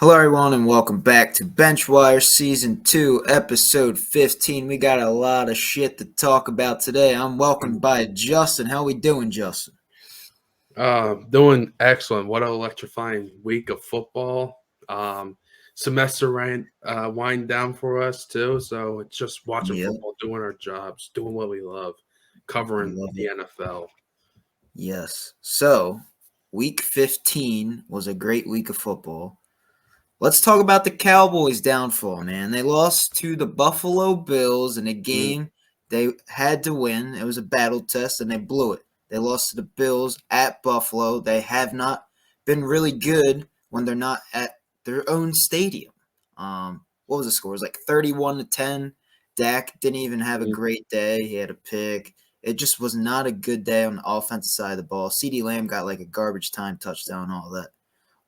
Hello, everyone, and welcome back to Benchwire Season 2, Episode 15. We got a lot of shit to talk about today. I'm welcomed by Justin. How we doing, Justin? Doing excellent. What an electrifying week of football. Semester wind down for us too. So it's just watching Yep, football, doing our jobs, doing what we love, I covering love the it. NFL. Yes. So, Week 15 was a great week of football. Let's talk about the Cowboys' downfall, man. They lost to the Buffalo Bills in a Mm, game they had to win. It was a battle test, and they blew it. They lost to the Bills at Buffalo. They have not been really good when they're not at their own stadium. What was the score? It was like 31-10. Dak didn't even have a mm. great day. He had a pick. It just was not a good day on the offensive side of the ball. CeeDee Lamb got like a garbage time touchdown, all that.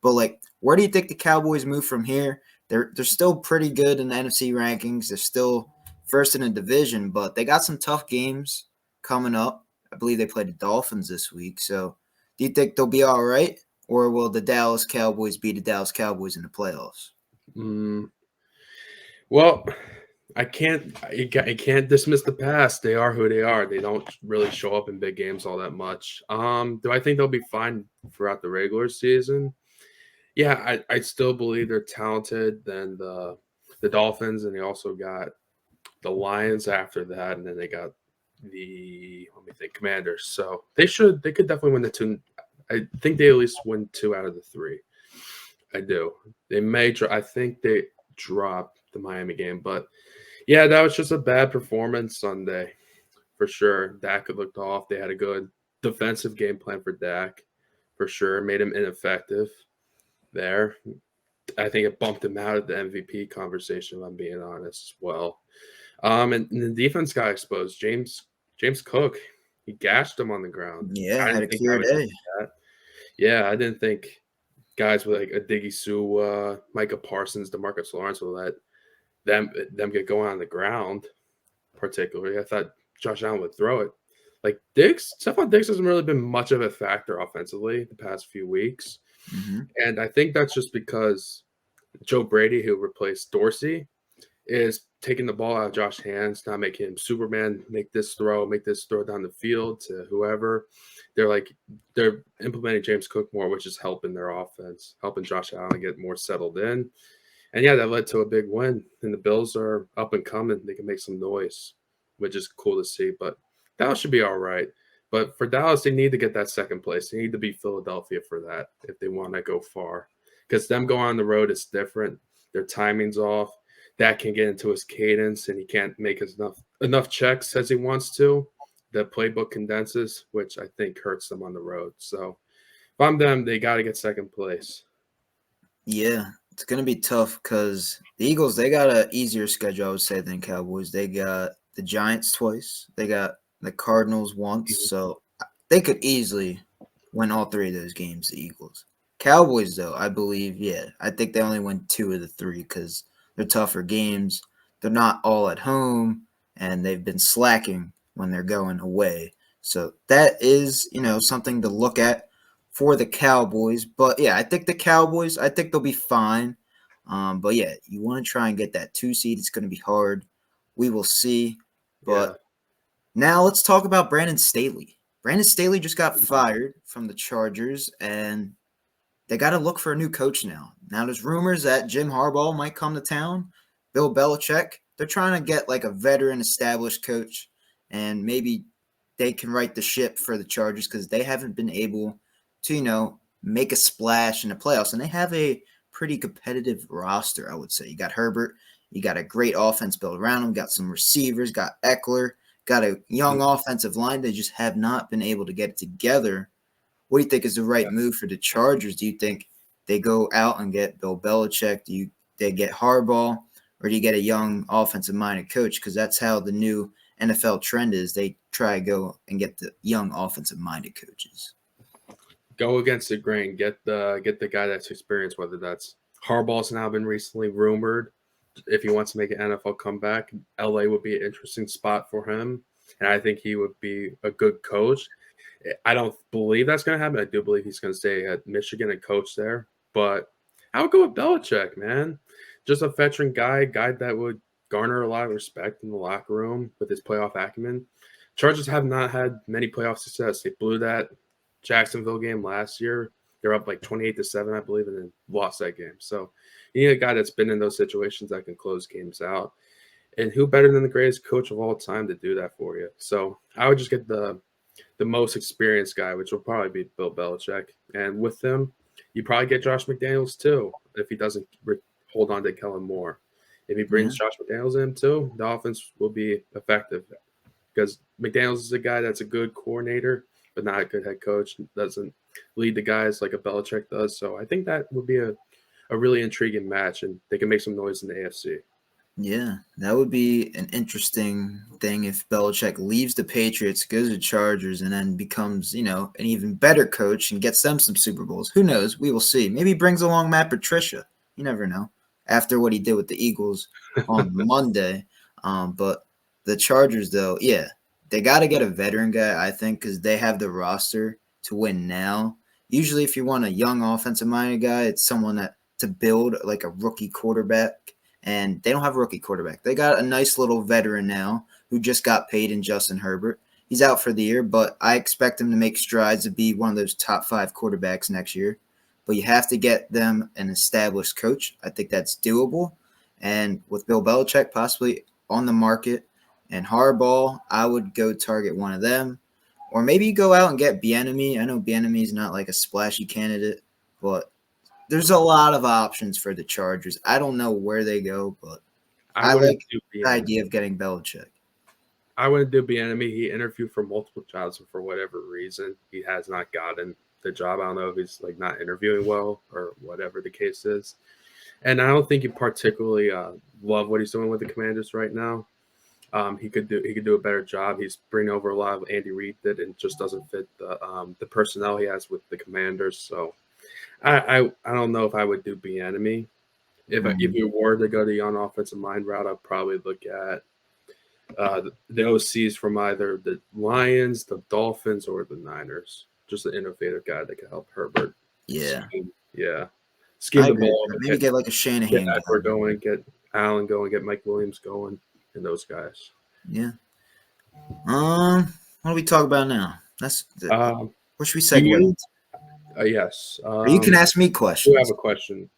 But like, where do you think the Cowboys move from here? They're still pretty good in the NFC rankings. They're still first in the division, but they got some tough games coming up. I believe they play the Dolphins this week. So, do you think they'll be all right, or will the Dallas Cowboys be the Dallas Cowboys in the playoffs? Mm. Well, I can't dismiss the past. They are who they are. They don't really show up in big games all that much. Do I think they'll be fine throughout the regular season? Yeah, I still believe they're talented than the Dolphins, and they also got the Lions after that, and then they got the let me think Commanders. So they could definitely win the two. I think they at least win two out of the three. I do. They may. I think they dropped the Miami game, but yeah, that was just a bad performance Sunday for sure. Dak looked off. They had a good defensive game plan for Dak for sure. Made him ineffective there. I think it bumped him out of the MVP conversation. If I'm being honest, as well. And the defense got exposed. James Cook, he gashed him on the ground. Yeah, I had didn't a think clear I would see day. that. Yeah, I didn't think guys with like a Diggy Sue, Micah Parsons, Demarcus Lawrence will let them get going on the ground. Particularly, I thought Josh Allen would throw it. Like Stephon Diggs hasn't really been much of a factor offensively the past few weeks, Mm-hmm. and I think that's just because Joe Brady, who replaced Dorsey, is taking the ball out of Josh's hands, not making him Superman, make this throw down the field to whoever. They're implementing James Cook more, which is helping their offense, helping Josh Allen get more settled in. And yeah, that led to a big win. And the Bills are up and coming. They can make some noise, which is cool to see. But Dallas should be all right. But for Dallas, they need to get that second place. They need to beat Philadelphia for that if they want to go far. Because them going on the road is different. Their timing's off. That can get into his cadence, and he can't make enough checks as he wants to. The playbook condenses, which I think hurts them on the road. So if I'm them, they got to get second place. Yeah, it's gonna be tough because the Eagles they got an easier schedule, I would say, than Cowboys. They got the Giants twice. They got the Cardinals once, Mhm. so they could easily win all three of those games. The Eagles, Cowboys, though, I believe, yeah, I think they only win two of the three because they're tougher games. They're not all at home, and they've been slacking when they're going away. So that is, something to look at for the Cowboys. But yeah, I think the Cowboys, I think they'll be fine. But yeah, you want to try and get that 2 seed. It's going to be hard. We will see. Yeah. But now let's talk about Brandon Staley. Brandon Staley just got fired from the Chargers, and they got to look for a new coach now. Now there's rumors that Jim Harbaugh might come to town. Bill Belichick. They're trying to get like a veteran, established coach, and maybe they can right the ship for the Chargers because they haven't been able to, make a splash in the playoffs, and they have a pretty competitive roster. I would say you got Herbert, you got a great offense built around him, got some receivers, got Eckler, got a young Mhm. offensive line. They just have not been able to get it together. What do you think is the right move for the Chargers? Do you think they go out and get Bill Belichick? They get Harbaugh, or do you get a young offensive minded coach? Because that's how the new NFL trend is. They try to go and get the young offensive minded coaches. Go against the grain. Get the guy that's experienced. Whether that's Harbaugh's now been recently rumored. If he wants to make an NFL comeback, LA would be an interesting spot for him, and I think he would be a good coach. I don't believe that's going to happen. I do believe he's going to stay at Michigan and coach there, but I would go with Belichick, man. Just a veteran guy that would garner a lot of respect in the locker room with his playoff acumen. Chargers have not had many playoff success. They blew that Jacksonville game last year. They're up like 28-7, I believe, and then lost that game. So you need a guy that's been in those situations that can close games out. And who better than the greatest coach of all time to do that for you? So I would just get the most experienced guy, which will probably be Bill Belichick. And with him, you probably get Josh McDaniels too, if he doesn't hold on to Kellen Moore. If he brings Josh McDaniels in too, the offense will be effective because McDaniels is a guy that's a good coordinator, but not a good head coach. Doesn't lead the guys like a Belichick does. So I think that would be a really intriguing match, and they can make some noise in the AFC. Yeah, that would be an interesting thing if Belichick leaves the Patriots, goes to Chargers, and then becomes, an even better coach and gets them some Super Bowls. Who knows? We will see. Maybe he brings along Matt Patricia. You never know. After what he did with the Eagles on Monday. But the Chargers, though, yeah, they got to get a veteran guy, I think, because they have the roster to win now. Usually, if you want a young offensive-minded guy, it's someone that to build like a rookie quarterback. And they don't have a rookie quarterback. They got a nice little veteran now who just got paid in Justin Herbert. He's out for the year, but I expect him to make strides to be one of those top 5 quarterbacks next year. But you have to get them an established coach. I think that's doable. And with Bill Belichick possibly on the market and Harbaugh, I would go target one of them. Or maybe go out and get Bieniemy. I know Bieniemy is not like a splashy candidate, but there's a lot of options for the Chargers. I don't know where they go, but I like the idea of getting Belichick. I wouldn't do Bieniemy. He interviewed for multiple jobs, and for whatever reason, he has not gotten the job. I don't know if he's like not interviewing well or whatever the case is. And I don't think he particularly love what he's doing with the Commanders right now. He could do a better job. He's bringing over a lot of Andy Reid that and just doesn't fit the personnel he has with the Commanders. So I don't know if I would do Bieniemy. If you were to go the unoffensive line route, I'd probably look at the OCs from either the Lions, the Dolphins, or the Niners. Just an innovative guy that can help Herbert. Yeah. Scheme the ball. Maybe get like a Shanahan. Get Edward going, get Allen going, get Mike Williams going, and those guys. Yeah. What do we talk about now? What should we segue? Yes. You can ask me questions. I have a question.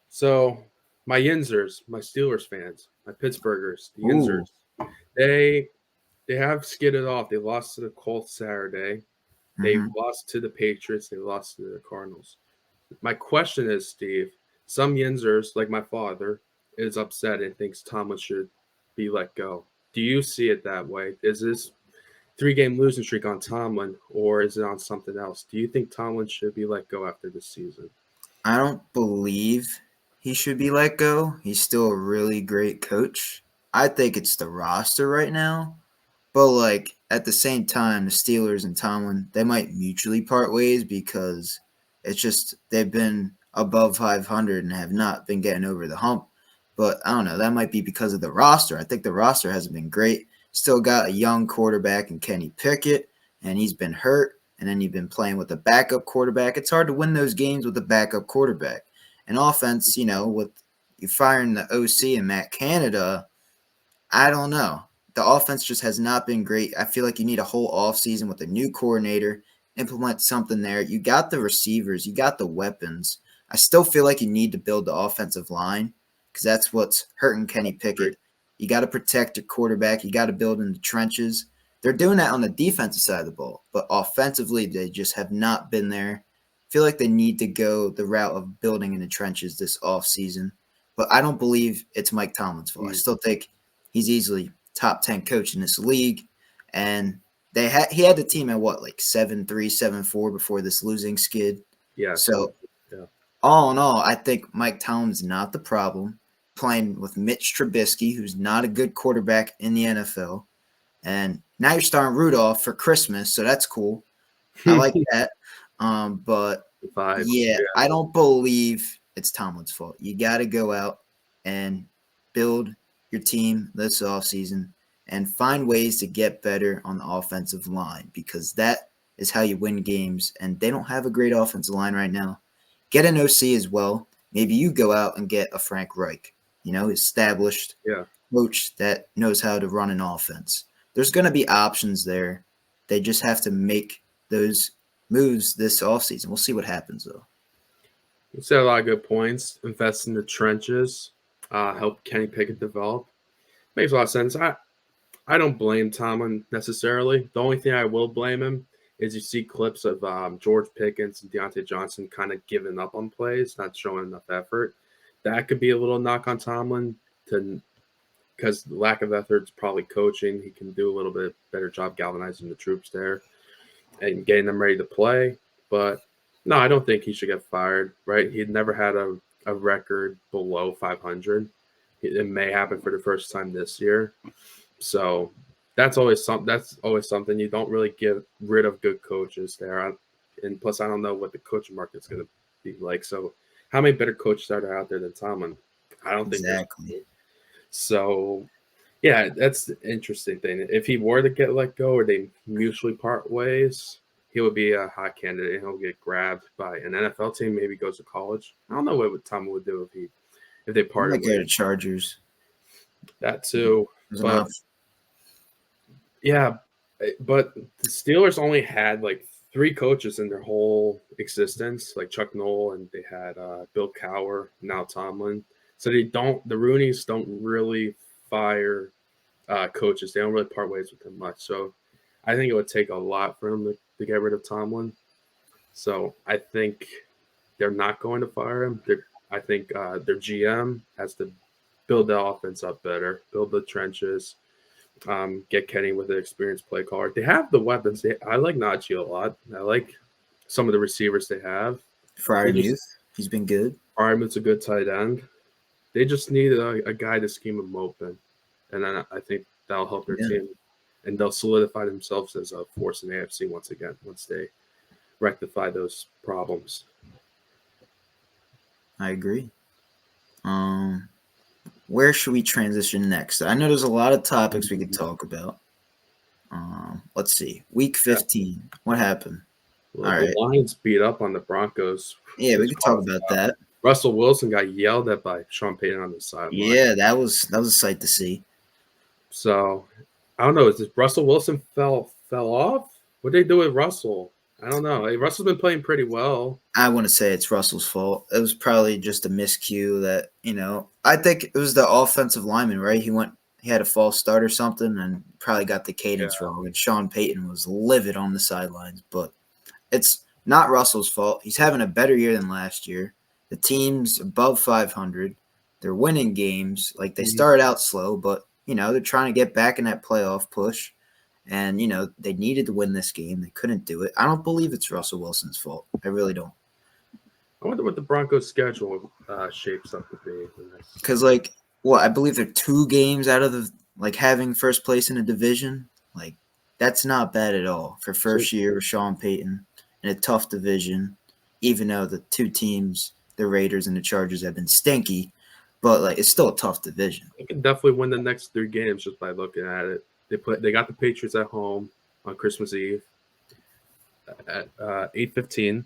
So, my Yinzers, my Steelers fans, my Pittsburghers, the Yinzers, they have skidded off. They lost to the Colts Saturday. They lost to the Patriots. They lost to the Cardinals. My question is, Steve, some Yinzers, like my father, is upset and thinks Tomlin should be let go. Do you see it that way? Is this 3-game losing streak on Tomlin, or is it on something else? Do you think Tomlin should be let go after this season? I don't believe he should be let go. He's still a really great coach. I think it's the roster right now. But, like, at the same time, the Steelers and Tomlin, they might mutually part ways because it's just they've been above 500 and have not been getting over the hump. But I don't know. That might be because of the roster. I think the roster hasn't been great. Still got a young quarterback in Kenny Pickett, and he's been hurt. And then you've been playing with a backup quarterback. It's hard to win those games with a backup quarterback. And offense, with you firing the OC and Matt Canada, I don't know. The offense just has not been great. I feel like you need a whole offseason with a new coordinator, implement something there. You got the receivers. You got the weapons. I still feel like you need to build the offensive line because that's what's hurting Kenny Pickett. You got to protect your quarterback. You got to build in the trenches. They're doing that on the defensive side of the ball, but offensively, they just have not been there. I feel like they need to go the route of building in the trenches this offseason, but I don't believe it's Mike Tomlin's fault. I still think he's easily top 10 coach in this league, and he had the team at 7-3, 7-4 before this losing skid. Yeah. So all in all, I think Mike Tomlin's not the problem. Playing with Mitch Trubisky, who's not a good quarterback in the NFL. And now you're starting Rudolph for Christmas, so that's cool. I like that. But I don't believe it's Tomlin's fault. You got to go out and build your team this offseason and find ways to get better on the offensive line because that is how you win games. And they don't have a great offensive line right now. Get an OC as well. maybe you go out and get a Frank Reich, established Yeah. coach that knows how to run an offense. There's going to be options there. They just have to make those moves this offseason. We'll see what happens, though. You said a lot of good points. Invest in the trenches, help Kenny Pickett develop. Makes a lot of sense. I don't blame Tomlin necessarily. The only thing I will blame him is you see clips of George Pickens and Deontay Johnson kind of giving up on plays, not showing enough effort. That could be a little knock on Tomlin because the lack of effort is probably coaching. He can do a little bit better job galvanizing the troops there and getting them ready to play. But no, I don't think he should get fired, right? He'd never had a record below 500. It may happen for the first time this year. So that's always something. You don't really get rid of good coaches there. And plus, I don't know what the coaching market's going to be like. So how many better coaches are there out there than Tomlin? I don't think Exactly. So. Yeah, that's the interesting thing. If he were to get let go or they mutually part ways, he would be a hot candidate and he'll get grabbed by an NFL team, maybe goes to college. I don't know what Tomlin would do if they I parted might go to ways. Chargers. That too. There's an But option. yeah, but the Steelers only had like 3 coaches in their whole existence, like Chuck Noll, and they had Bill Cowher, now Tomlin. So the Rooneys don't really fire coaches. They don't really part ways with them much. So I think it would take a lot for them to get rid of Tomlin. So I think they're not going to fire him. I think their GM has to build the offense up better, build the trenches, get Kenny with an experienced play caller. They have the weapons. I like Najee a lot. I like some of the receivers they have. Fryermuth, he's been good. Fryermuth's a good tight end. They just need a guy to scheme them open. And then I think that'll help their team. And they'll solidify themselves as a force in the AFC once again, once they rectify those problems. I agree. Where should we transition next? I know there's a lot of topics we could talk about. Let's see. Week 15. Yeah. What happened? Well, the Lions beat up on the Broncos. Yeah, we could talk about that. Russell Wilson got yelled at by Sean Payton on the sideline. Yeah, that was a sight to see. So, I don't know. Is this Russell Wilson fell off? What did they do with Russell? I don't know. Russell's been playing pretty well. I want to say it's Russell's fault. It was probably just a miscue that, I think it was the offensive lineman, right? He had a false start or something and probably got the cadence wrong. And Sean Payton was livid on the sidelines. But it's not Russell's fault. He's having a better year than last year. The team's above 500. They're winning games. Like, they started out slow, but, they're trying to get back in that playoff push. And, they needed to win this game. They couldn't do it. I don't believe it's Russell Wilson's fault. I really don't. I wonder what the Broncos' schedule shapes up to be. Because, I believe they're 2 games out of having first place in a division. That's not bad at all for first year of Sean Payton in a tough division, even though the 2 teams, the Raiders and the Chargers, have been stinky. But, it's still a tough division. They can definitely win the next 3 games just by looking at it. They got the Patriots at home on Christmas Eve at 8:15.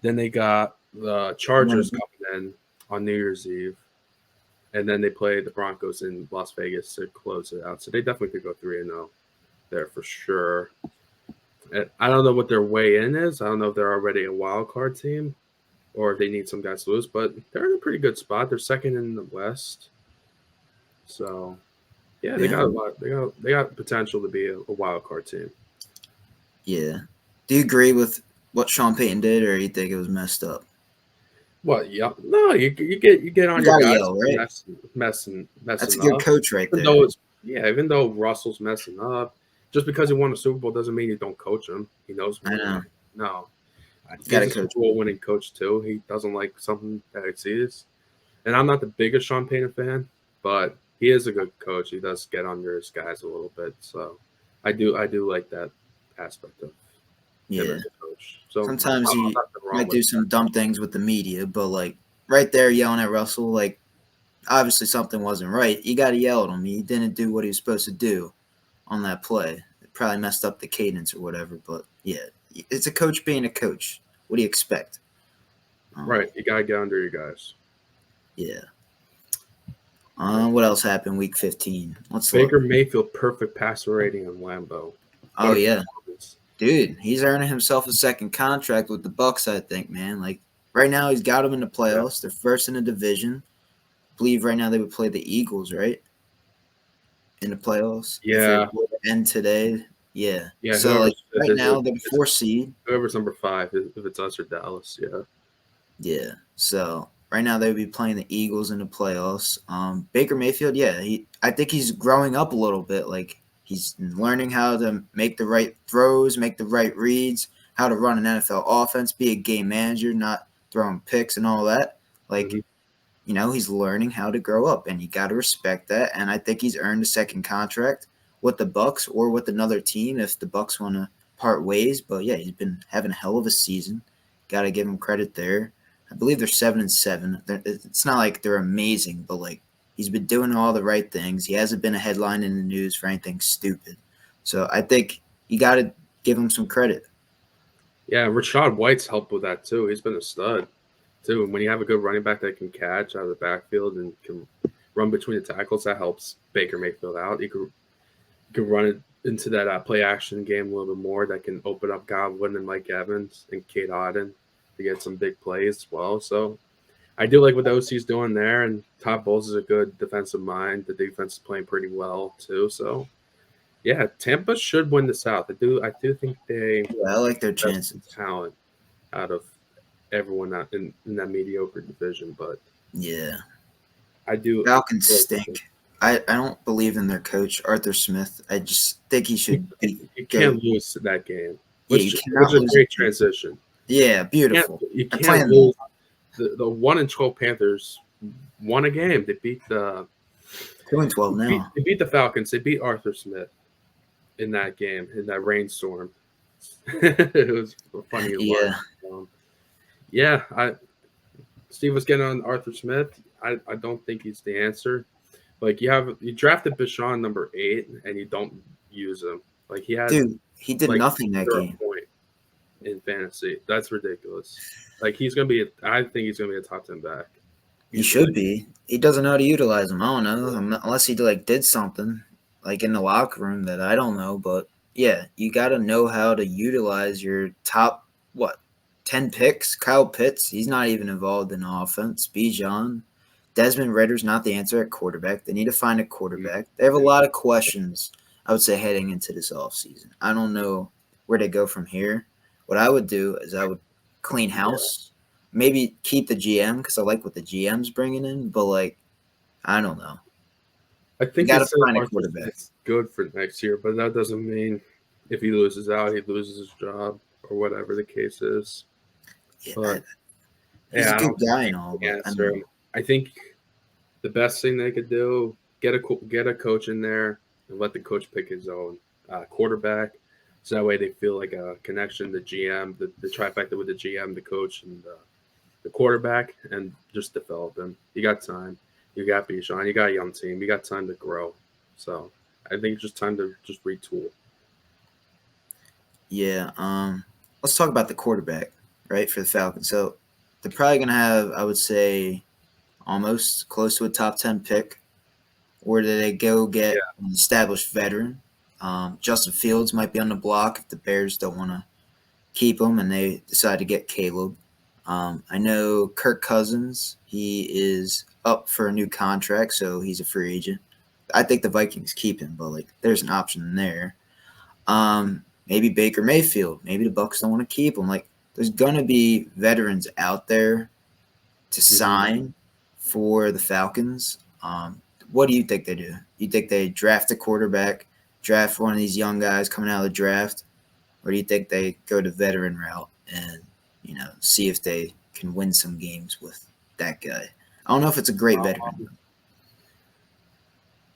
Then they got the Chargers coming in on New Year's Eve. And then they play the Broncos in Las Vegas to close it out. So they definitely could go 3-0 there for sure. And I don't know what their way in is. I don't know if they're already a wild card team or if they need some guys to lose, but they're in a pretty good spot. They're second in the West. So yeah, they got a lot. They got potential to be a wild card team. Yeah. Do you agree with what Sean Payton did, or you think it was messed up? Well, yeah, no, you get on your guys, yell, right? messing. That's a good coach right there. Even though Russell's messing up, just because he won a Super Bowl doesn't mean you don't coach him. He knows. I know. No, he's a Super Bowl winning coach too. He doesn't like something that he sees. And I'm not the biggest Sean Payton fan, but he is a good coach. He does get under his guys a little bit, so I do like that aspect of him as a coach. So sometimes he might do some dumb things with the media, but right there yelling at Russell, obviously something wasn't right. You got to yell at him. He didn't do what he was supposed to do on that play. It probably messed up the cadence or whatever, but yeah, it's a coach being a coach. What do you expect? Right, you got to get under your guys. Yeah. What else happened week 15? Let's look. Baker Mayfield perfect passer rating on Lambeau. Oh yeah, dude, he's earning himself a second contract with the Bucs. I think, man. Like right now, he's got them in the playoffs. They're first in the division. I believe right now they would play the Eagles, right? In the playoffs, if it Yeah, would end today. Yeah. yeah. So like Whoever's right now they're the 4th seed. whoever's number 5, if it's us or Dallas, yeah. Yeah. So right now they would be playing the Eagles in the playoffs. Baker Mayfield, yeah, I think he's growing up a little bit. Like he's learning how to make the right throws, make the right reads, how to run an NFL offense, be a game manager, not throwing picks and all that. Like, Mm-hmm. he's learning how to grow up, and you got to respect that. And I think he's earned a second contract with the Bucs or with another team if the Bucs want to part ways. But yeah, he's been having a hell of a season. Got to give him credit there. I believe they're 7-7. It's not like they're amazing, but like he's been doing all the right things. He hasn't been a headline in the news for anything stupid. So I think you got to give him some credit. Yeah, Rashad White's helped with that too. He's been a stud too. When you have a good running back that can catch out of the backfield and can run between the tackles, that helps Baker Mayfield out. You can run it into that play action game a little bit more. That can open up Godwin and Mike Evans and Kate Auden to get some big plays as well. So I do like what the OC's doing there, and Todd Bowles is a good defensive mind. The defense is playing pretty well too. So yeah, Tampa should win the South. I do think they I like their chances. talent out of everyone out in that mediocre division, but yeah, I do. Falcons stink. I don't believe in their coach, Arthur Smith. I just think he should be. You can't lose that game. Yeah, you cannot which is lose a great transition. Yeah, beautiful. You can't lose. The 1-12 Panthers won a game. They beat the 2-12 now. They beat the Falcons. They beat Arthur Smith in that game, in that rainstorm. It was funny to watch. Yeah, Steve was getting on Arthur Smith. I don't think he's the answer. Like you drafted Bichon number 8 and you don't use him. Like he did nothing that game. Point in fantasy. That's ridiculous. Like I think he's gonna be a top 10 back. He should be. He doesn't know how to utilize him. I don't know, unless he did something like in the locker room that I don't know. But yeah, you got to know how to utilize your top 10 picks. Kyle Pitts, he's not even involved in offense. Bijan, Desmond Ritter's not the answer at quarterback. They need to find a quarterback. They have a lot of questions, I would say, heading into this offseason. I don't know where they go from here. What I would do is I would clean house, maybe keep the GM because I like what the GM's bringing in, but I don't know. I think got to find a quarterback. It's good for next year, but that doesn't mean if he loses out, he loses his job or whatever the case is. Yeah, but he's a good guy and all. I think the best thing they could do get a coach in there and let the coach pick his own quarterback, so that way they feel like a connection. The GM, the trifecta with the GM, the coach, and the quarterback, and just develop him. You got time. You got Bijan. You got a young team. You got time to grow. So I think it's just time to just retool. Yeah. Let's talk about the quarterback, right, for the Falcons. So they're probably going to have, I would say, almost close to a top 10 pick. Or do they go get an established veteran? Justin Fields might be on the block if the Bears don't want to keep him and they decide to get Caleb. I know Kirk Cousins, he is up for a new contract, so he's a free agent. I think the Vikings keep him, but there's an option there. Maybe Baker Mayfield. Maybe the Bucs don't want to keep him. There's gonna be veterans out there to sign for the Falcons. What do you think they do? You think they draft a quarterback, draft one of these young guys coming out of the draft, or do you think they go the veteran route and see if they can win some games with that guy? I don't know if it's a great veteran.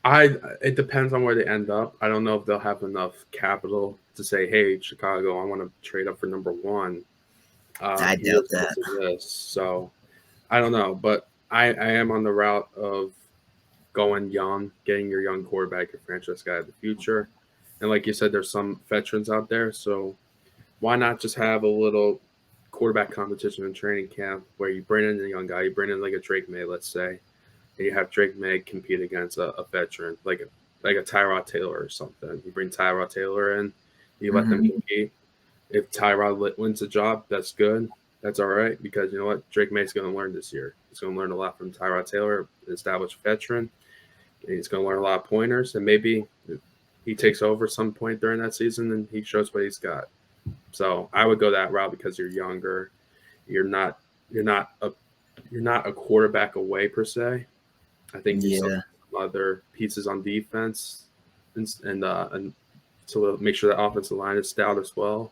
It depends on where they end up. I don't know if they'll have enough capital to say, "Hey, Chicago, I want to trade up for number 1." I doubt that. So I don't know, but I am on the route of going young, getting your young quarterback, your franchise guy of the future. And like you said, there's some veterans out there, so why not just have a little quarterback competition in training camp where you bring in a young guy, you bring in like a Drake May, let's say, and you have Drake May compete against a veteran like a Tyrod Taylor or something. You bring Tyrod Taylor in, you let them compete. If Tyrod wins the job, that's good. That's all right because you know what? Drake May's going to learn this year. He's going to learn a lot from Tyrod Taylor, established veteran. And he's going to learn a lot of pointers, and maybe he takes over some point during that season and he shows what he's got. So I would go that route because you're younger. You're not a quarterback away per se. I think you still have some other pieces on defense and to make sure the offensive line is stout as well.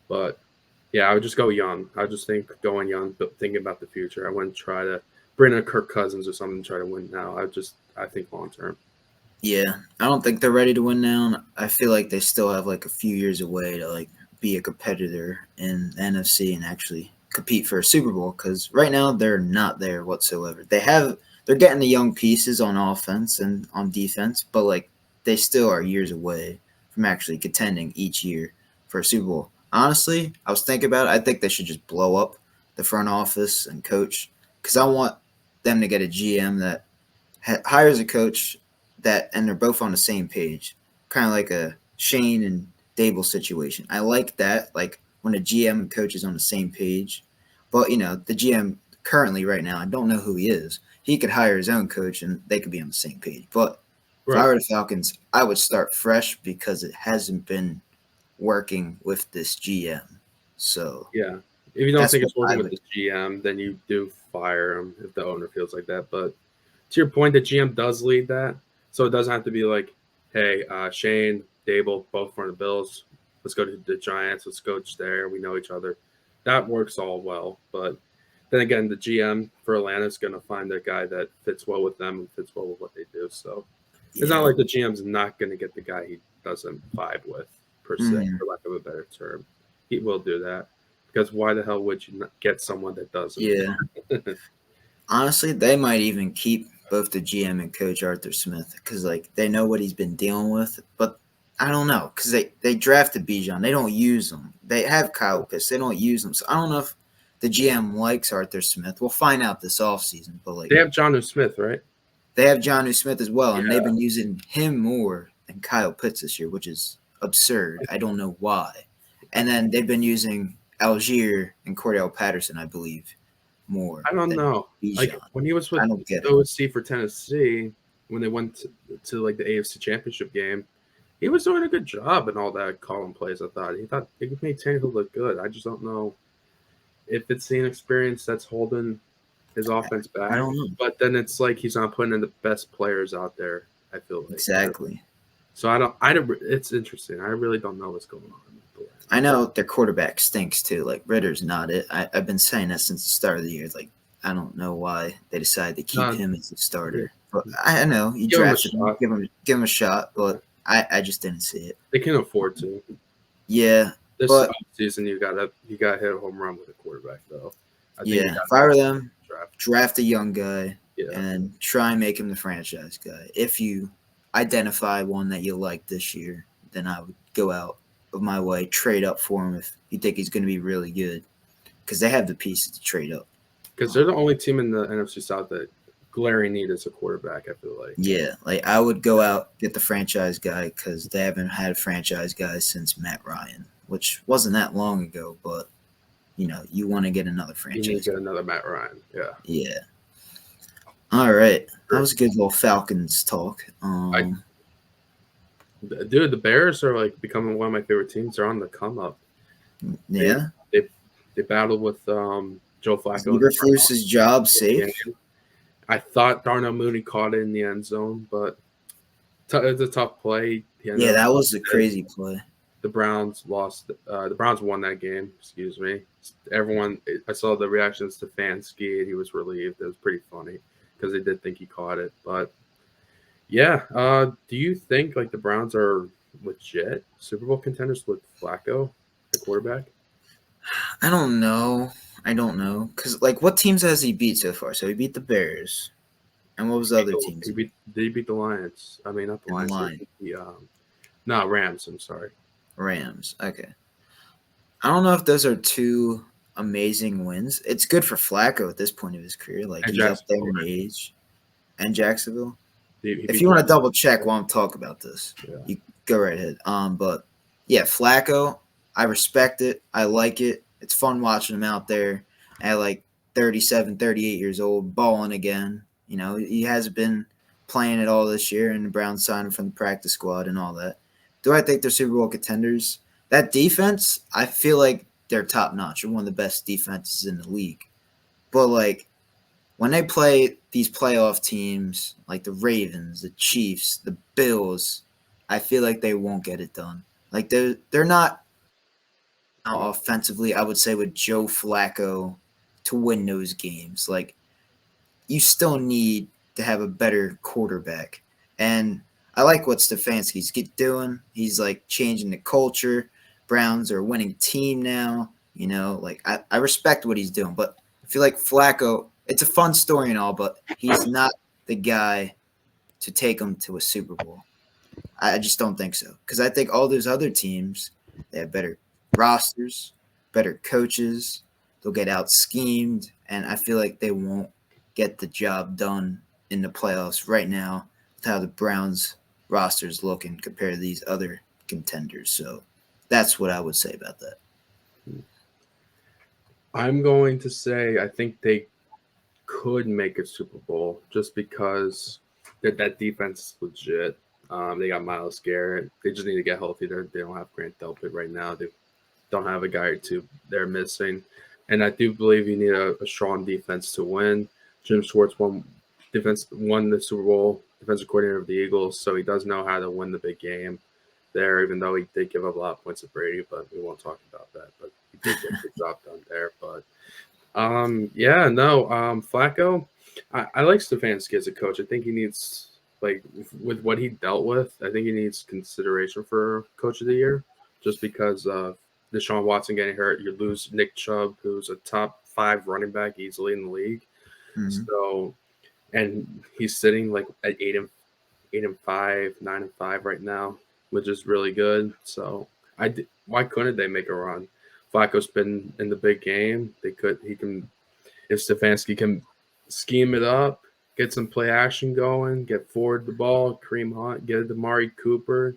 But yeah, I would just go young. I just think going young, but thinking about the future. I wouldn't try to bring in Kirk Cousins or something to try to win now. I think long term. Yeah, I don't think they're ready to win now. I feel like they still have like a few years away to like be a competitor in the NFC and actually compete for a Super Bowl because right now they're not there whatsoever. They're getting the young pieces on offense and on defense, but like they still are years away from actually contending each year for a Super Bowl. Honestly, I was thinking about it. I think they should just blow up the front office and coach because I want them to get a GM that hires a coach and they're both on the same page, kind of like a Shane and Dable situation. I like that, like when a GM and coach is on the same page. But the GM currently right now, I don't know who he is. He could hire his own coach and they could be on the same page. But if I were the Falcons, I would start fresh because it hasn't been working with this GM. So yeah, if you don't think it's working with the GM, then you do fire him if the owner feels like that. But to your point, the GM does lead that. So it doesn't have to be like, hey, Shane, Dable, both from the Bills. Let's go to the Giants. Let's coach there. We know each other. That works all well. But then again, the GM for Atlanta is going to find a guy that fits well with them and fits well with what they do. So it's not like the GM's not going to get the guy he doesn't vibe with, per se, for lack of a better term. He will do that. Because why the hell would you not get someone that doesn't? Yeah. Honestly, they might even keep both the GM and coach Arthur Smith because like they know what he's been dealing with. But I don't know because they drafted Bijan. They don't use them. They have Kyle Pitts. They don't use them. So I don't know if the GM likes Arthur Smith. We'll find out this offseason. But like they have Jonnu Smith, right? They have Jonnu Smith as well, and they've been using him more than Kyle Pitts this year, which is absurd. I don't know why. And then they've been using Algier and Cordell Patterson, I believe, more. I don't know. Bijan. Like when he was with OC for Tennessee, when they went to like the AFC Championship game, he was doing a good job and all that calling plays. I thought he made Tannehill look good. I just don't know if it's the inexperience that's holding his offense back. I don't know. But then it's like he's not putting in the best players out there. I feel like exactly. So I don't. It's interesting. I really don't know what's going on. I know their quarterback stinks too. Like Ritter's not it. I've been saying that since the start of the year. Like I don't know why they decided to keep him as a starter. But I know he drafted him. Give him a shot. But I just didn't see it. They can afford to. Yeah. This season you got to hit a home run with a quarterback though. If I were them, draft a young guy and try and make him the franchise guy. If you identify one that you like this year, then I would go out of my way, trade up for him if you think he's going to be really good, because they have the pieces to trade up. Because they're the only team in the NFC South that glaring need is a quarterback, I feel like. Yeah, like I would go out, get the franchise guy, because they haven't had a franchise guy since Matt Ryan, which wasn't that long ago, but you want to get another franchise. You need to get another Matt Ryan, yeah. Yeah. All right. That was a good little Falcons talk. Dude, the Bears are like becoming one of my favorite teams. They're on the come up. Yeah. They battled with Joe Flacco. Eberflus's job safe. I thought Darnell Mooney caught it in the end zone, but it's a tough play. Yeah, that was a crazy play. The Browns lost. The Browns won that game. Excuse me. Everyone, I saw the reactions to Fansky, and he was relieved. It was pretty funny because they did think he caught it. But yeah, do you think like the Browns are legit Super Bowl contenders with Flacco at quarterback? I don't know. Because like, what teams has he beat so far? So he beat the Bears, and what was the other teams? Did he beat the Lions? I mean, not the Lions. Rams. I'm sorry. Rams. Okay. I don't know if those are two amazing wins. It's good for Flacco at this point of his career. Like, And he's up there Jacksonville, in age. And Jacksonville. he If beat you want to Jacksonville. double check while I'm talking about this, Yeah. you go right ahead. But yeah, Flacco, I respect it. I like it. It's fun watching him out there at like 37, 38 years old, balling again. You know, he hasn't been playing it all this year, and the Browns signed him from the practice squad and all that. Do I think they're Super Bowl contenders? That defense, I feel like they're top notch. They're one of the best defenses in the league. But like when they play these playoff teams like the Ravens, the Chiefs, the Bills, I feel like they won't get it done. Like they're not offensively, I would say, with Joe Flacco to win those games. Like you still need to have a better quarterback. And I like what Stefanski's doing. He's like changing the culture. Browns are a winning team now. You know, like I respect what he's doing, but I feel like Flacco, it's a fun story and all, but he's not the guy to take them to a Super Bowl. I just don't think so. Because I think all those other teams, they have better rosters, better coaches. They'll get out schemed, and I feel like they won't get the job done in the playoffs right now with how the Browns roster is looking compared to these other contenders. So that's what I would say about that. I'm going to say I think they could make a Super Bowl just because that defense is legit. They got Myles Garrett. They just need to get healthy. They don't have Grant Delpit right now. They don't have a guy or two they're missing. And I do believe you need a strong defense to win. Jim Schwartz won the Super Bowl defensive coordinator of the Eagles, so he does know how to win the big game there, even though he did give up a lot of points to Brady, but we won't talk about that. But he did get the job done there. But Flacco, I like Stefanski as a coach. I think he needs, like, with what he dealt with, I think he needs consideration for Coach of the Year, just because of Deshaun Watson getting hurt. You lose Nick Chubb, who's a top 5 running back easily in the league. Mm-hmm. So, and he's sitting like at 8-5, 9-5 right now, which is really good. So why couldn't they make a run? Flacco's been in the big game. If Stefanski can scheme it up, get some play action going, get forward the ball, Kareem Hunt, get it to Amari Cooper,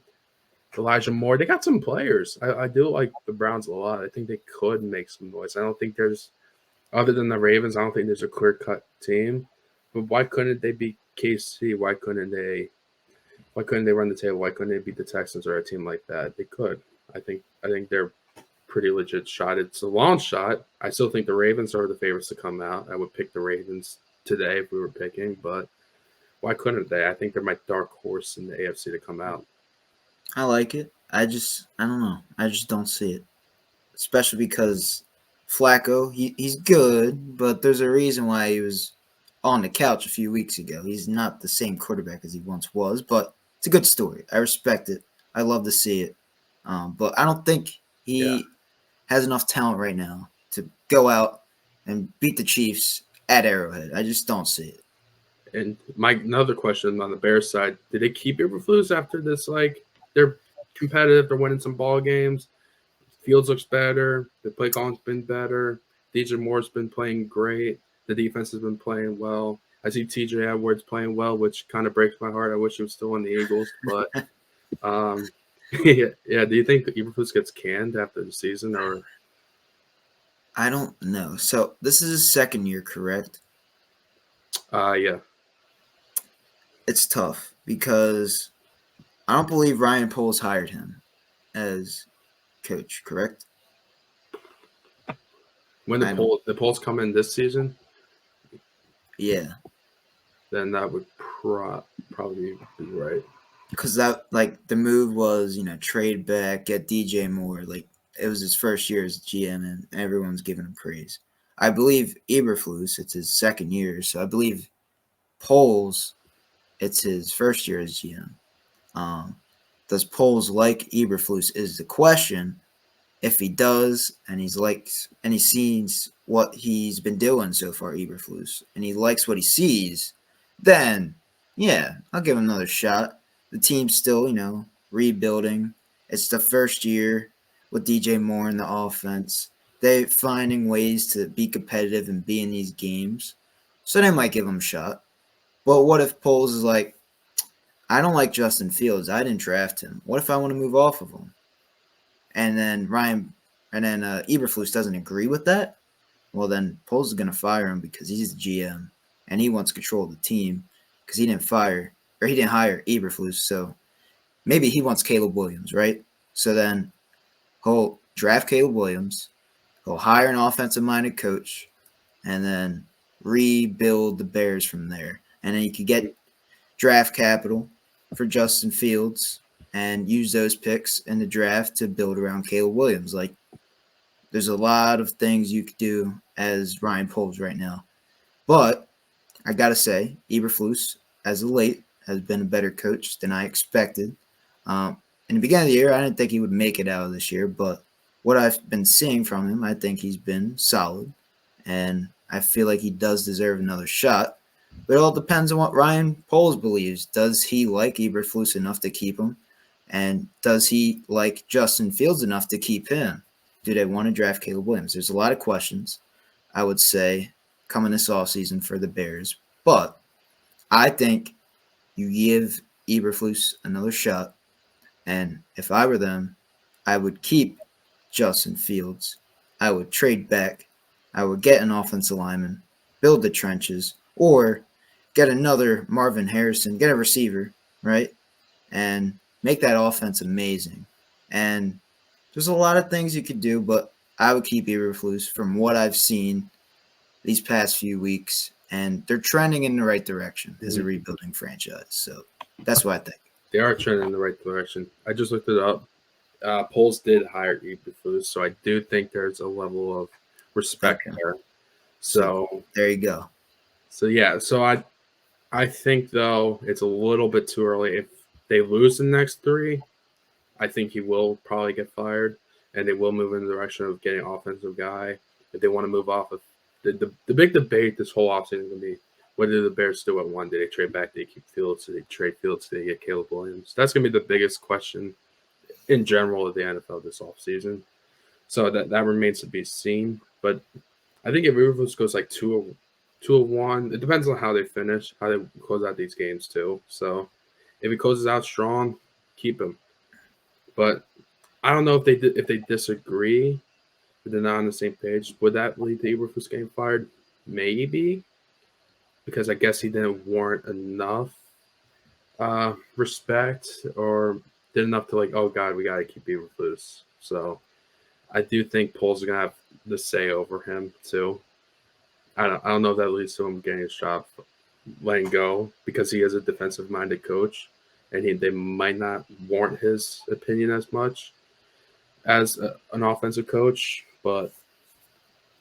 Elijah Moore. They got some players. I do like the Browns a lot. I think they could make some noise. I don't think there's, other than the Ravens, I don't think there's a clear-cut team. But why couldn't they beat KC? Why couldn't they run the table? Why couldn't they beat the Texans or a team like that? They could. I think they're pretty legit shot. It's a long shot. I still think the Ravens are the favorites to come out. I would pick the Ravens today if we were picking, but why couldn't they? I think they're my dark horse in the AFC to come out. I like it. I don't know. I just don't see it. Especially because Flacco, he's good, but there's a reason why he was on the couch a few weeks ago. He's not the same quarterback as he once was, but it's a good story. I respect it. I love to see it. But I don't think he has enough talent right now to go out and beat the Chiefs at Arrowhead. I just don't see it. And another question on the Bears side: did they keep Eberflus after this? Like, they're competitive. They're winning some ball games. Fields looks better. The play calling's been better. DJ Moore's been playing great. The defense has been playing well. I see TJ Edwards playing well, which kind of breaks my heart. I wish he was still in the Eagles, but yeah. Do you think Eberflus gets canned after the season, or? I don't know. So this is his second year, correct? Yeah. It's tough because I don't believe Ryan Poles hired him as coach, correct? When the polls come in this season, yeah, then that would probably be right. because that, like, the move was, trade back, get DJ Moore. Like, it was his first year as GM, and everyone's giving him praise. I believe Eberflus, it's his second year, so I believe Poles, it's his first year as GM. Does Poles like Eberflus is the question. If he does, and he sees what he's been doing so far, Eberflus, and he likes what he sees, then yeah, I'll give him another shot. The team's still, rebuilding. It's the first year with DJ Moore in the offense. They're finding ways to be competitive and be in these games. So they might give him a shot. But what if Poles is like, I don't like Justin Fields. I didn't draft him. What if I want to move off of him? And then Eberflus doesn't agree with that. Well, then Poles is going to fire him because he's the GM and he wants control of the team because he didn't hire Eberflus. So maybe he wants Caleb Williams, right? So then he'll draft Caleb Williams. He'll hire an offensive-minded coach and then rebuild the Bears from there. And then you could get draft capital for Justin Fields and use those picks in the draft to build around Caleb Williams. Like, there's a lot of things you could do as Ryan Poles right now. But I got to say, Eberflus, as of late, has been a better coach than I expected. In the beginning of the year, I didn't think he would make it out of this year, but what I've been seeing from him, I think he's been solid, and I feel like he does deserve another shot. But it all depends on what Ryan Poles believes. Does he like Eberflus enough to keep him? And does he like Justin Fields enough to keep him? Do they want to draft Caleb Williams? There's a lot of questions, I would say, coming this offseason for the Bears. But I think you give Eberflus another shot. And if I were them, I would keep Justin Fields. I would trade back. I would get an offensive lineman, build the trenches, or get another Marvin Harrison, get a receiver, right? And make that offense amazing. And there's a lot of things you could do, but I would keep Eberflus from what I've seen these past few weeks. And they're trending in the right direction as a rebuilding franchise. So that's what I think. They are trending in the right direction. I just looked it up. Poles did hire Eberflus, so I do think there's a level of respect there. So there you go. So yeah, so I think though it's a little bit too early. If they lose the next 3, I think he will probably get fired, and they will move in the direction of getting an offensive guy. If they want to move off of the big debate this whole offseason is going to be, what did the Bears do at 1? Did they trade back? Did they keep Fields? Did they trade Fields? Did they get Caleb Williams? That's going to be the biggest question in general of the NFL this offseason. So that remains to be seen. But I think if Eberflus goes like 2-1, it depends on how they finish, how they close out these games too. So if he closes out strong, keep him. But I don't know if they disagree, if they're not on the same page. Would that lead to Eberflus getting fired? Maybe, because I guess he didn't warrant enough respect or did enough to like, oh God, we got to keep Eberflus. So I do think Poles is gonna have the say over him too. I don't know if that leads to him getting his job, letting go, because he is a defensive-minded coach, and they might not warrant his opinion as much as an offensive coach. But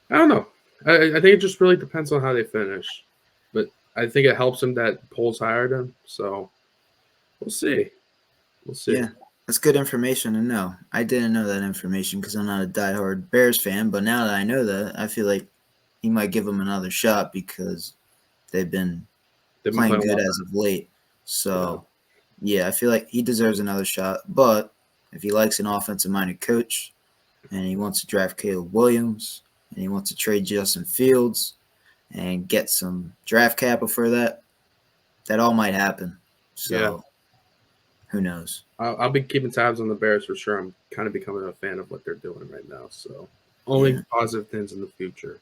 I don't know. I think it just really depends on how they finish. But I think it helps him that Poles hired him. So we'll see. We'll see. Yeah, that's good information to know. I didn't know that information because I'm not a diehard Bears fan. But now that I know that, I feel like he might give them another shot because they've been playing good as of late. So, yeah, I feel like he deserves another shot. But if he likes an offensive-minded coach and he wants to draft Caleb Williams and he wants to trade Justin Fields and get some draft capital for that, that all might happen. So, who knows? I'll be keeping tabs on the Bears for sure. I'm kind of becoming a fan of what they're doing right now. So, only positive things in the future.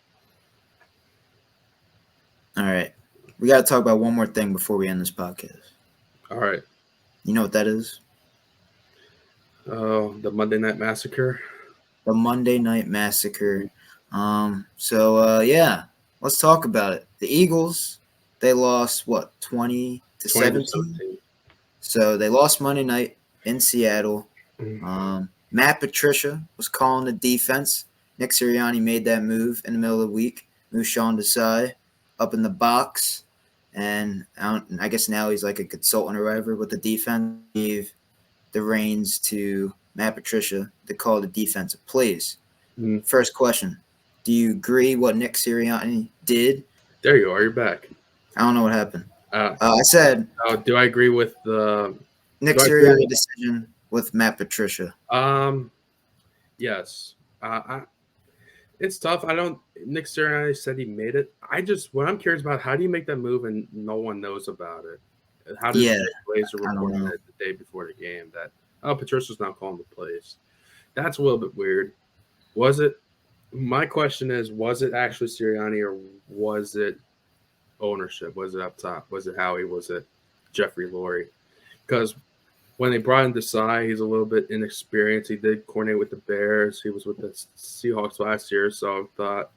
All right. We got to talk about one more thing before we end this podcast. All right. You know what that is? Oh, the Monday Night Massacre. The Monday Night Massacre. Yeah, let's talk about it. The Eagles, they lost, 20-17? So they lost Monday night in Seattle. Matt Patricia was calling the defense. Nick Sirianni made that move in the middle of the week. Moved Sean Desai up in the box. And I guess now he's like a consultant or whatever with the defense. Gave the reins to Matt Patricia to call the defensive plays. First question. Do you agree what Nick Sirianni did? There you are. You're back. I don't know what happened. I said. Do I agree with the Nick Sirianni decision with Matt Patricia? Yes. It's tough. Nick Sirianni said he made it. What I'm curious about, how do you make that move and no one knows about it? How does Yeah, Jay Glazer I don't report on know. it the day before the game that, oh, Patricia's not calling the plays? That's a little bit weird. Was it? My question is, was it actually Sirianni or was it ownership? Was it up top? Was it Howie? Was it Jeffrey Lurie? Because when they brought in Desai, he's a little bit inexperienced. He did coordinate with the Bears. He was with the Seahawks last year, so I thought,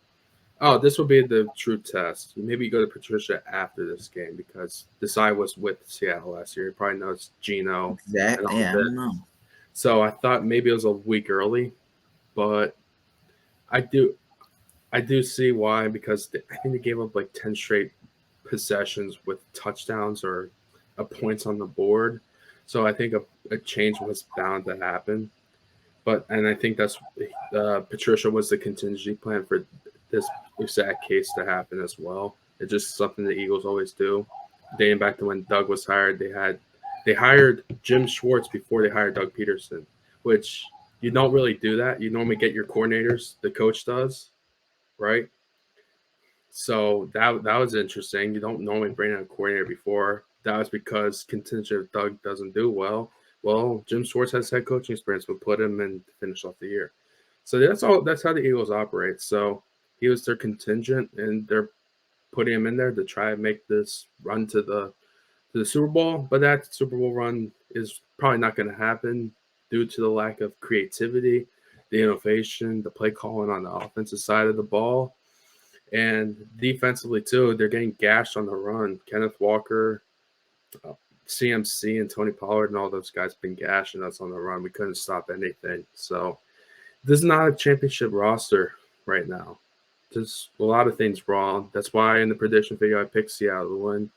oh, this will be the true test. Maybe you go to Patricia after this game because Desai was with Seattle last year. He probably knows Gino and Exactly. all Yeah, I this. don't know. So I thought maybe it was a week early, but I do I do see why, because I think they gave up like 10 straight possessions with touchdowns or points on the board. So I think a change was bound to happen. And I think that's Patricia was the contingency plan for this exact case to happen as well. It's just something the Eagles always do. Dating back to when Doug was hired, they hired Jim Schwartz before they hired Doug Peterson, which you don't really do that. You normally get your coordinators, the coach does, right? So that was interesting. You don't normally bring in a coordinator before. That was because contingent if Doug doesn't do well. Well, Jim Schwartz has head coaching experience. We'll put him in to finish off the year. So that's all. That's how the Eagles operate. So he was their contingent, and they're putting him in there to try and make this run to the Super Bowl. But that Super Bowl run is probably not going to happen due to the lack of creativity, the innovation, the play calling on the offensive side of the ball. And defensively, too, they're getting gashed on the run. Kenneth Walker, uh, CMC, and Tony Pollard and all those guys been gashing us on the run. We couldn't stop anything. So this is not a championship roster right now. Just a lot of things wrong. That's why in the prediction video I picked Seattle to win,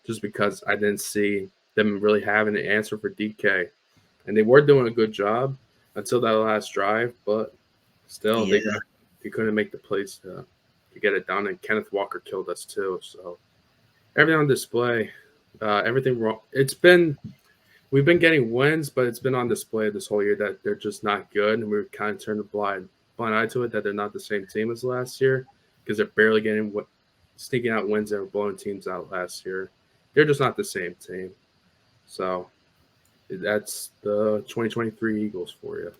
just because I didn't see them really having an answer for DK. And they were doing a good job until that last drive, but still Yeah. they couldn't make the plays to get it done. And Kenneth Walker killed us too. So everything on display, everything wrong. We've been getting wins, but it's been on display this whole year that they're just not good, and we've kind of turned a blind eye to it that they're not the same team as last year because they're barely getting sneaking out wins and blowing teams out last year. They're just not the same team. So that's the 2023 Eagles for you.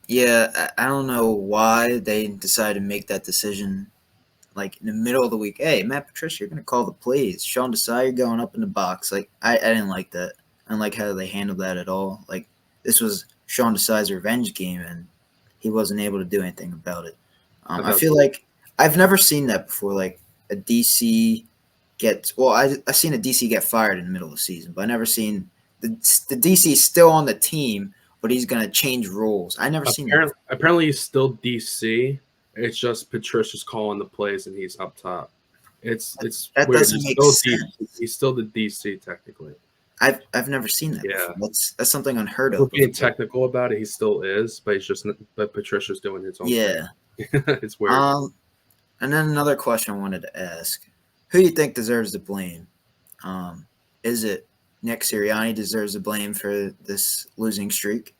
Yeah, I don't know why they decided to make that decision like in the middle of the week. Hey, Matt Patricia, you're gonna call the plays. Sean Desai, you're going up in the box. Like I didn't like that. I didn't like how they handled that at all. Like this was Sean Desai's revenge game, and he wasn't able to do anything about it. I feel like I've never seen that before. Like a DC I seen a DC get fired in the middle of the season, but I never seen the DC still on the team, but he's gonna change roles. I never seen that. Apparently, he's still DC. It's just Patricia's calling the plays, and he's up top. It's That weird. doesn't make sense. He's still the DC technically. I've never seen that Yeah, before. That's something unheard we're of being before. technical about it. He still is, but but Patricia's doing his own thing. Yeah. It's weird. And then another question I wanted to ask: who do you think deserves the blame? Is it Nick Sirianni deserves the blame for this losing streak?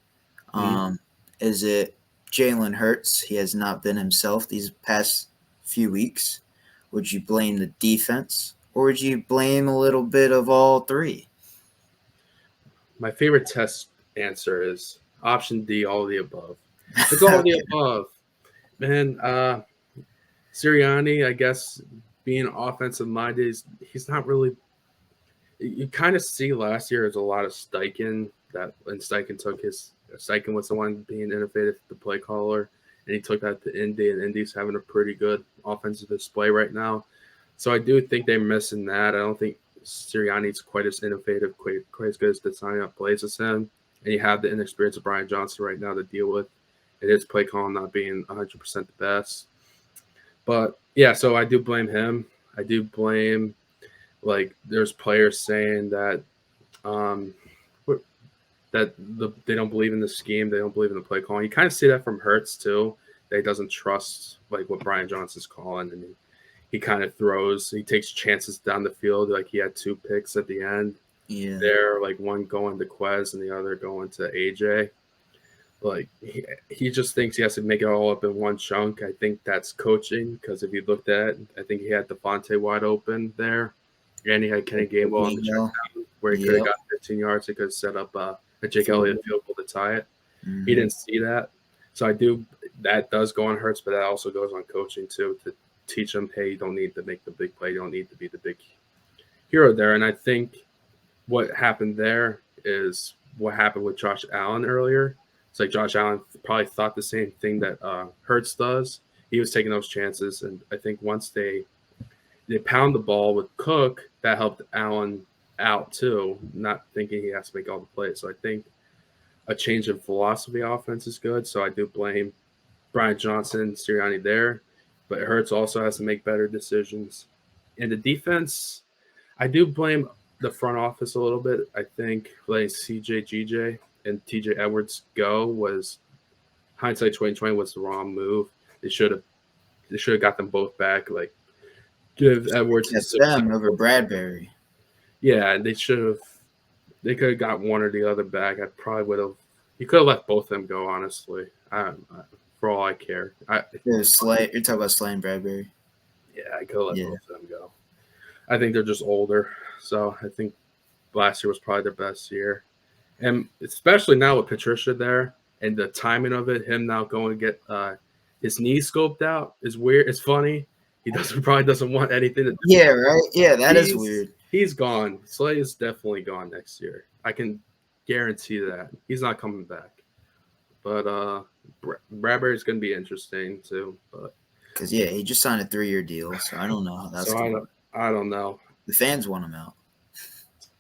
Mm-hmm. Is it Jalen Hurts? He has not been himself these past few weeks. Would you blame the defense, or would you blame a little bit of all three? My favorite test answer is option D, all of the above. It's all of the above. Man, Sirianni, I guess, being offensive minded, he's not really. You kind of see last year as a lot of Steichen and Steichen was the one being innovative, the play caller, and he took that to Indy, and Indy's having a pretty good offensive display right now. So I do think they're missing that. I don't think Sirianni's quite as innovative, quite as good as designing up plays as him. And you have the inexperience of Brian Johnson right now to deal with. And his play calling not being 100% the best. But yeah, so I do blame him. I do blame, like, there's players saying that they don't believe in the scheme, they don't believe in the play calling. You kind of see that from Hurts too. That he doesn't trust like what Brian Johnson's calling, and he kind of he takes chances down the field. Like he had 2 picks at the end. Yeah. There, like one going to Quez and the other going to AJ. Like he just thinks he has to make it all up in one chunk. I think that's coaching because if you looked at it, I think he had Devontae wide open there, and he had Kenny Gainwell on the check Gainwell. down where he could have Yep. got 15 yards. He could have set up a Jake Field Elliott goal. field goal to tie it. He Mhm. didn't see that, so I do. That does go on Hurts, but that also goes on coaching too to teach him, hey, you don't need to make the big play. You don't need to be the big hero there. And I think what happened there is what happened with Josh Allen earlier. It's like Josh Allen probably thought the same thing that Hurts does. He was taking those chances, and I think once they pound the ball with Cook, that helped Allen out too, not thinking he has to make all the plays. So I think a change in philosophy offense is good. So I do blame Brian Johnson, Sirianni there, but Hurts also has to make better decisions. And the defense, I do blame the front office a little bit. I think letting CJ, GJ, and TJ Edwards go was hindsight 2020 was the wrong move. They should have got them both back. Like give Edwards his Kept them over 6 Bradbury. Yeah, they should have. They could have got one or the other back. I probably would have. You could have let both of them go. Honestly, for all I care. You're talking about slaying Bradbury. Yeah, I could have let Yeah. both of them go. I think they're just older, so I think last year was probably their best year, and especially now with Patricia there and the timing of it, him now going to get his knee scoped out is weird. It's funny. He probably doesn't want anything to do. Yeah, right. Yeah, that is He's weird. he's gone. Slay is definitely gone next year. I can guarantee that he's not coming back. But Bradbury's going to be interesting too. But Because he just signed a 3-year deal, so I don't know how that's so going. I don't know. The fans want him out.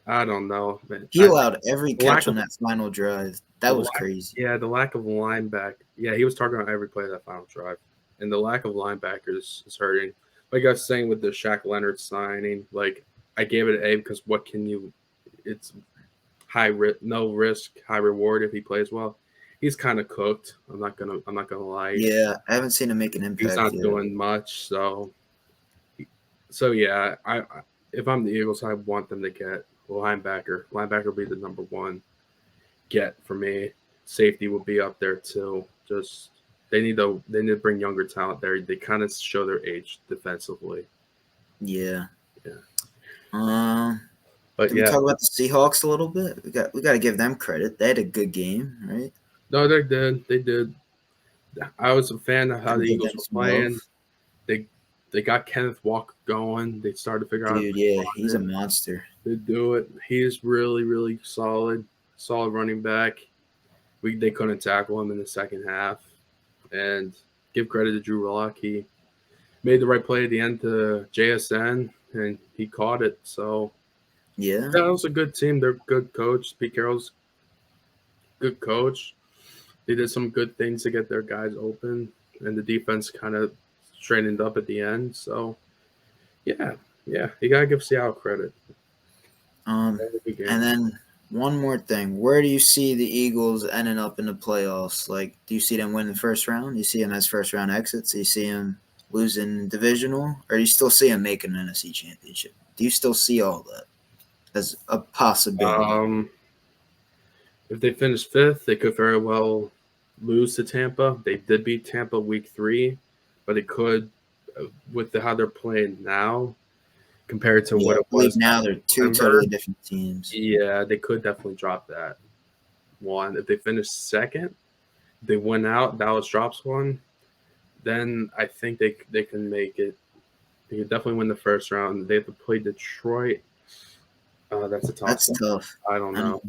I don't know. Man. He allowed every the lack catch on of- that final drive. That was crazy. Yeah, the lack of linebacker. Yeah, he was targeting on every play of that final drive, and the lack of linebackers is hurting. Like I was saying with the Shaq Leonard signing, like I gave it an A because what can you? It's no risk, high reward if he plays well. He's kind of cooked. I'm not gonna lie. Yeah, I haven't seen him make an impact He's not yet. doing much. So yeah, I if I'm the Eagles, I want them to get a linebacker. Linebacker will be the number one get for me. Safety will be up there too. Just they need to bring younger talent there. They kind of show their age defensively. Yeah. Yeah. But Can we talk about the Seahawks a little bit? We got to give them credit. They had a good game, right? No, they did. They did. I was a fan of how the Give Eagles them were some playing. love. They got Kenneth Walker going. They started to figure out. Dude, yeah, he's a monster. They do it. He is really, really solid running back. They couldn't tackle him in the second half. And give credit to Drew Lock. He made the right play at the end to JSN, and he caught it. So Yeah. that was a good team. They're good coach. Pete Carroll's good coach. They did some good things to get their guys open, and the defense kind of straightened up at the end. So, yeah, you gotta give Seattle credit. And then one more thing: where do you see the Eagles ending up in the playoffs? Like, do you see them win the first round? Do you see them as first round exits? Do you see them losing divisional, or do you still see them making an NFC championship? Do you still see all that as a possibility? If they finish fifth, they could very well lose to Tampa. They did beat Tampa week 3, but it could, with how they're playing now, compared to what it was. Now they're two totally different teams. Yeah, they could definitely drop that one. If they finish second, they win out, Dallas drops one, then I think they can make it. They can definitely win the first round. They have to play Detroit. That's a tough. That's tough. I don't know.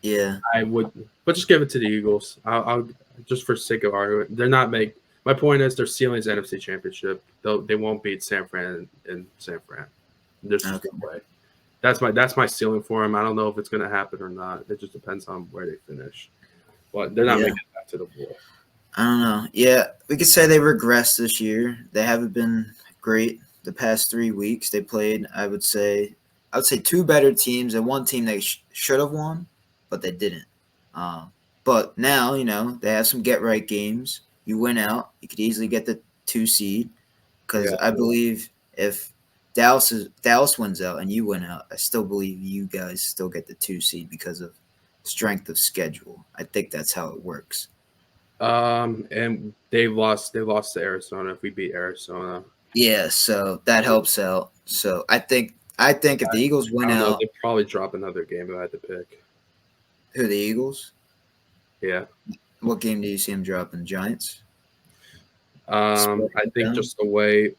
Yeah, I would, but just give it to the Eagles. I'll just for sake of argument. They're not make. My point is their ceiling is NFC Championship. They won't beat San Fran in San Fran. There's just no way. That's my ceiling for them. I don't know if it's going to happen or not. It just depends on where they finish. But they're not making it back to the bowl. I don't know. Yeah, we could say they regressed this year. They haven't been great the past 3 weeks. They played, I would say 2 better teams and one team they should have won, but they didn't. But now, they have some get-right games. You win out, you could easily get the 2 seed because I believe if Dallas wins out and you win out, I still believe you guys still get the 2 seed because of strength of schedule. I think that's how it works. And they lost to Arizona. If we beat Arizona, Yeah, so that helps out. So I think if the Eagles I win don't know. out, They'll probably drop another game if I had to pick. who the Eagles? Yeah. What game do you see them dropping? Giants? I think just the way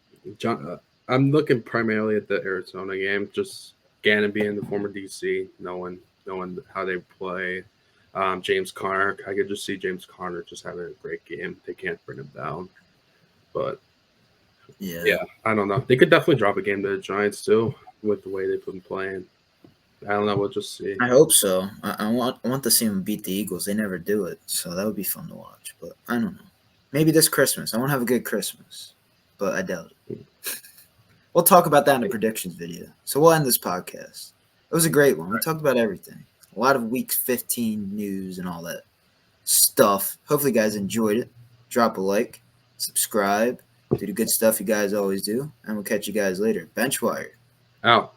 I'm looking primarily at the Arizona game. Just Gannon being the former DC, knowing how they play. James Conner, I could just see James Conner just having a great game. They can't bring him down, but yeah, I don't know. They could definitely drop a game to the Giants too with the way they've been playing. I don't know. We'll just see. I hope so. I want to see them beat the Eagles. They never do it, so that would be fun to watch. But I don't know. Maybe this Christmas. I want to have a good Christmas, but I doubt it. We'll talk about that in the predictions video. So we'll end this podcast. It was a great one. We talked about everything. A lot of Week 15 news and all that stuff. Hopefully, you guys enjoyed it. Drop a like, subscribe, do the good stuff you guys always do, and we'll catch you guys later. Benchwire. Out.